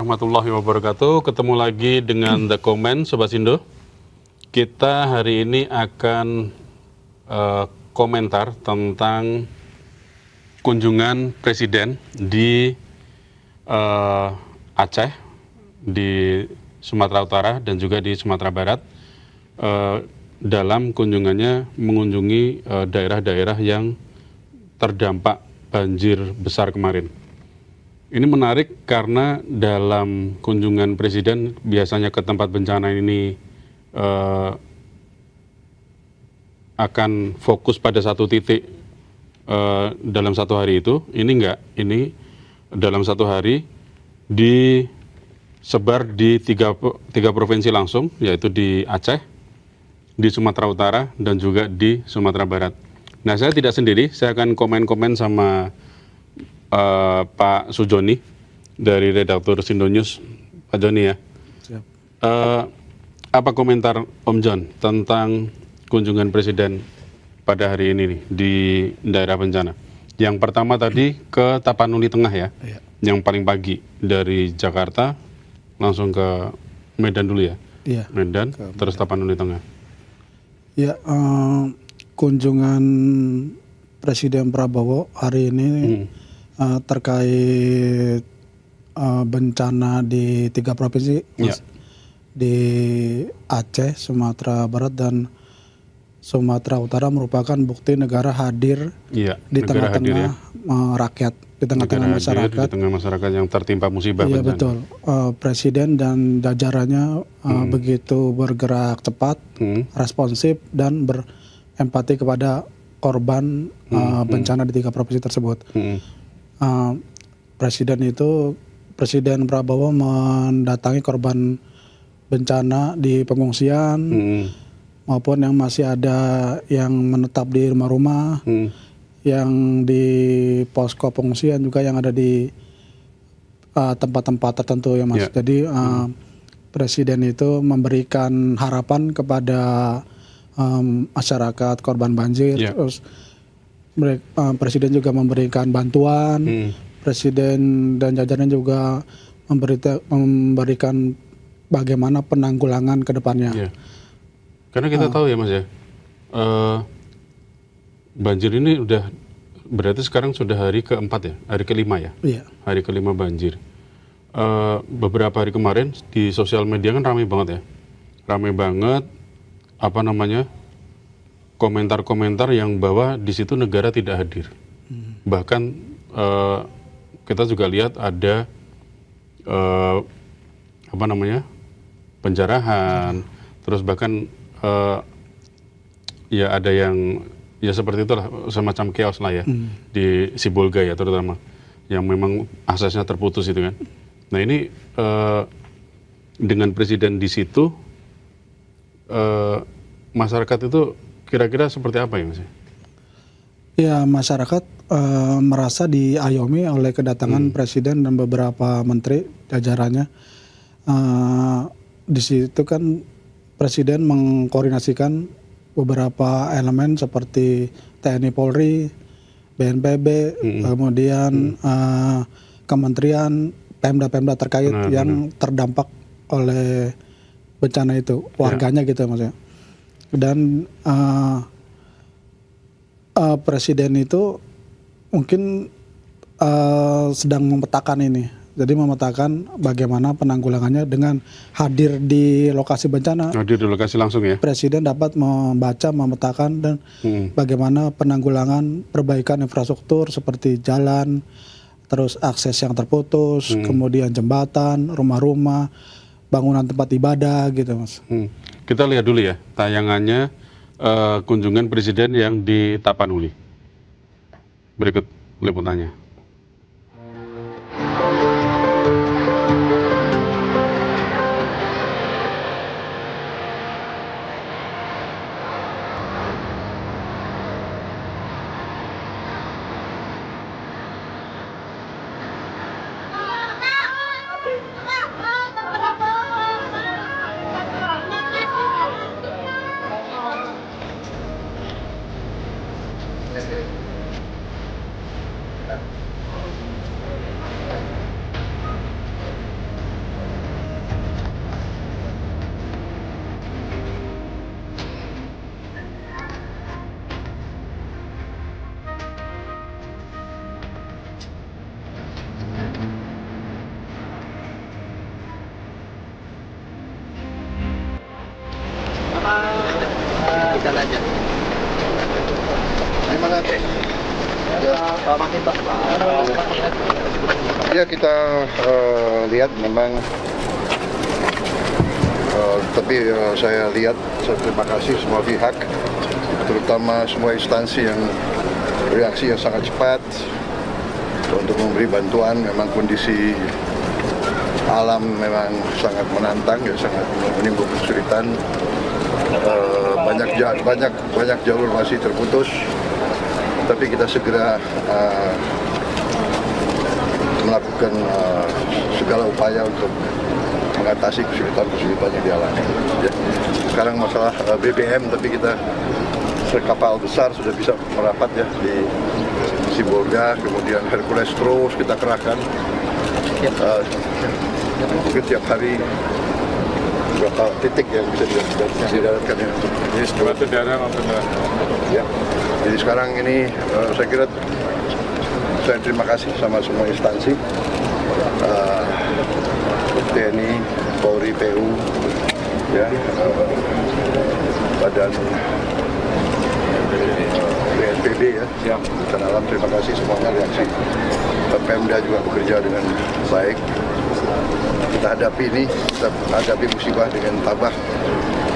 warahmatullahi wabarakatuh. Ketemu lagi dengan The Comment, Sobat Sindo. Kita hari ini akan komentar tentang kunjungan Presiden di Aceh, di Sumatera Utara dan juga di Sumatera Barat. Dalam kunjungannya mengunjungi daerah-daerah yang terdampak banjir besar kemarin. Ini menarik karena dalam kunjungan Presiden biasanya ke tempat bencana ini akan fokus pada satu titik dalam satu hari itu. Ini enggak, ini dalam satu hari disebar di tiga provinsi langsung, yaitu di Aceh, di Sumatera Utara, dan juga di Sumatera Barat. Nah, saya tidak sendiri, saya akan komen-komen sama Pak Sujoni dari redaktur Sindo News. Pak Joni ya. Siap. Apa komentar Om John tentang kunjungan Presiden pada hari ini nih, di daerah bencana? Yang pertama tadi ke Tapanuli Tengah ya, yang paling pagi dari Jakarta langsung ke Medan dulu ya. Iya. Medan, terus Tapanuli Tengah. Ya, kunjungan Presiden Prabowo hari ini terkait bencana di 3 provinsi, Mas. Di Aceh, Sumatera Barat, dan Sumatera Utara merupakan bukti negara hadir di tengah-tengah rakyat, di tengah-tengah masyarakat. Di tengah masyarakat yang tertimpa musibah Iya, bencana. betul. Presiden dan jajarannya begitu bergerak cepat, responsif, dan berempati kepada korban bencana di 3 provinsi tersebut. Presiden Prabowo mendatangi korban bencana di pengungsian maupun yang masih ada yang menetap di rumah-rumah, yang di posko pengungsian juga yang ada di tempat-tempat tertentu ya, Mas. Jadi Presiden itu memberikan harapan kepada masyarakat korban banjir. Terus Presiden juga memberikan bantuan. Presiden dan jajarannya juga memberikan bagaimana penanggulangan ke depannya. Karena kita tahu ya, Mas ya, banjir ini udah berarti sekarang sudah hari keempat ya, hari kelima ya, hari kelima banjir. Beberapa hari kemarin di sosial media kan ramai banget ya, ramai banget komentar-komentar yang bahwa di situ negara tidak hadir. Bahkan kita juga lihat ada penjarahan, terus bahkan ya ada yang ya seperti itulah, semacam chaos lah ya di Sibolga ya terutama, yang memang aksesnya terputus itu kan. Nah ini dengan Presiden di situ, masyarakat itu kira-kira seperti apa ya, Mas? Ya, masyarakat merasa diayomi oleh kedatangan Presiden dan beberapa menteri jajarannya. Di situ kan Presiden mengkoordinasikan beberapa elemen seperti TNI Polri, BNPB, kemudian kementerian, Pemda-Pemda terkait yang terdampak oleh bencana itu, warganya gitu maksudnya. Dan Presiden itu mungkin sedang memetakan ini. Jadi memetakan bagaimana penanggulangannya dengan hadir di lokasi bencana. Hadir di lokasi langsung ya. Presiden dapat membaca, memetakan, dan bagaimana penanggulangan perbaikan infrastruktur seperti jalan, terus akses yang terputus, kemudian jembatan, rumah-rumah, bangunan tempat ibadah gitu, Mas. Kita lihat dulu ya tayangannya kunjungan Presiden yang di Tapanuli. Berikut liputannya. jalannya. Gimana? Ya kita lihat memang, tapi saya lihat, saya terima kasih semua pihak, terutama semua instansi yang reaksi yang sangat cepat untuk memberi bantuan. Memang kondisi alam memang sangat menantang, ya, sangat menimbulkan kesulitan. Banyak jalur masih terputus, tapi kita segera melakukan segala upaya untuk mengatasi kesulitan yang dialami. Ya. Sekarang masalah BBM, tapi kita kapal besar sudah bisa merapat ya di Sibolga, kemudian Hercules terus kita kerahkan. Mungkin tiap hari berapa titik yang bisa didaratkan ya. Ya. Jadi sekarang ini saya kira saya terima kasih sama semua instansi, TNI, Polri, PU, ya, Badan BNPB ya, bencana alam, terima kasih semuanya reaksi. Pemda juga bekerja dengan baik. Kita hadapi ini, kita hadapi musibah dengan tabah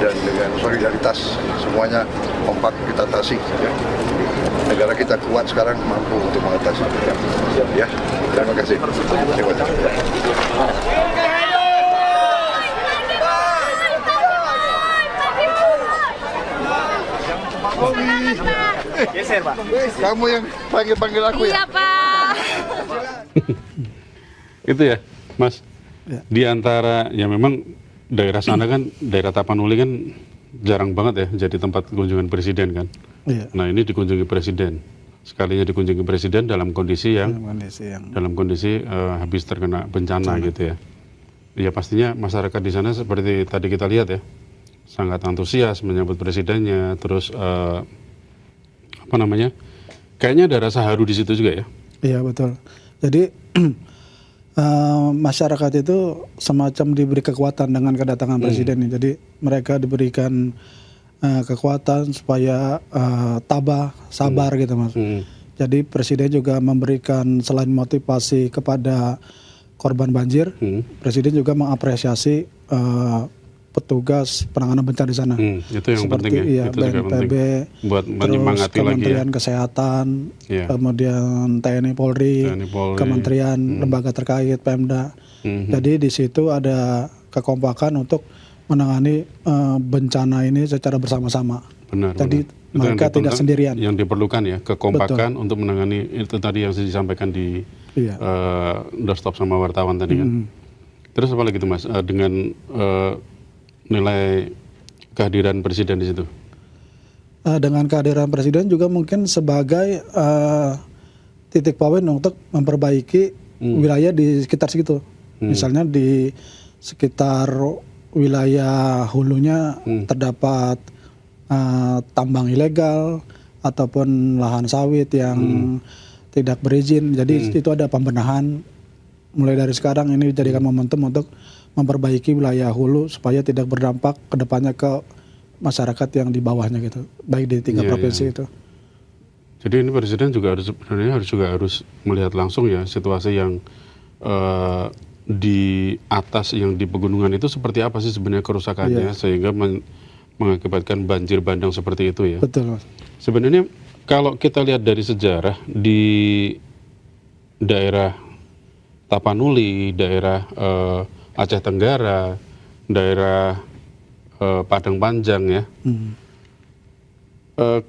dan dengan solidaritas, semuanya kompak kita atasi. Ya. Negara kita kuat sekarang, mampu untuk mengatasi. Ya, terima kasih. Terima kasih. Geser, Pak. Kamu yang panggil aku ya? Iya, Pak. Itu ya, Mas. Ya. Di antara, ya memang daerah sana kan, daerah Tapanuli kan jarang banget ya jadi tempat kunjungan presiden kan. Iya. Nah ini dikunjungi presiden. Sekalinya dikunjungi presiden dalam kondisi yang habis terkena bencana gitu ya. Ya pastinya masyarakat di sana seperti tadi kita lihat ya, sangat antusias menyambut presidennya. Terus apa namanya? Kayaknya ada rasa haru di situ juga ya. Iya betul. Jadi masyarakat itu semacam diberi kekuatan dengan kedatangan presiden ini. Jadi mereka diberikan kekuatan supaya tabah, sabar gitu Mas. Jadi presiden juga memberikan, selain motivasi kepada korban banjir, presiden juga mengapresiasi petugas penanganan bencana di sana. Itu yang seperti penting ya. Itu BNPB, juga penting. Buat menyemangati lagi ya. Kementerian Kesehatan, kemudian TNI Polri, kementerian lembaga terkait, Pemda. Jadi di situ ada kekompakan untuk menangani bencana ini secara bersama-sama. Benar. Jadi mereka tidak sendirian. Yang diperlukan ya, kekompakan untuk menangani itu tadi yang disampaikan di doorstop sama wartawan tadi kan. Terus apa lagi tuh Mas, dengan nilai kehadiran presiden di situ? Dengan kehadiran presiden juga mungkin sebagai titik poin untuk memperbaiki wilayah di sekitar situ. Misalnya di sekitar wilayah hulunya terdapat tambang ilegal ataupun lahan sawit yang tidak berizin. Jadi itu ada pembenahan. Mulai dari sekarang ini dijadikan momentum untuk memperbaiki wilayah hulu supaya tidak berdampak ke depannya ke masyarakat yang di bawahnya gitu, baik di 3 provinsi itu. Jadi ini presiden juga harus melihat langsung ya situasi yang di atas, yang di pegunungan itu seperti apa sih sebenarnya kerusakannya sehingga mengakibatkan banjir bandang seperti itu ya. Betul Mas. Sebenarnya kalau kita lihat dari sejarah di daerah Tapanuli, daerah Aceh Tenggara, daerah Padang Panjang ya.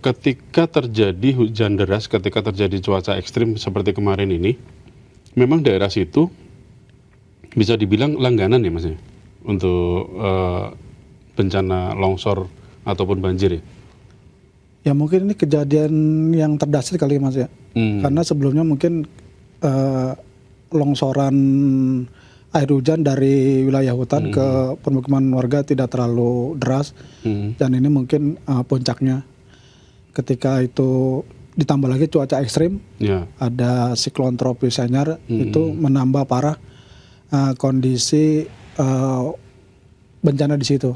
Ketika terjadi hujan deras, ketika terjadi cuaca ekstrim seperti kemarin ini, memang daerah situ bisa dibilang langganan ya Mas ya, untuk bencana longsor ataupun banjir ya. Ya mungkin ini kejadian yang terdasar kali Mas ya. Karena sebelumnya mungkin longsoran air hujan dari wilayah hutan ke permukiman warga tidak terlalu deras, dan ini mungkin puncaknya. Ketika itu ditambah lagi cuaca ekstrim, ada siklon tropis anyar, itu menambah parah kondisi bencana di situ.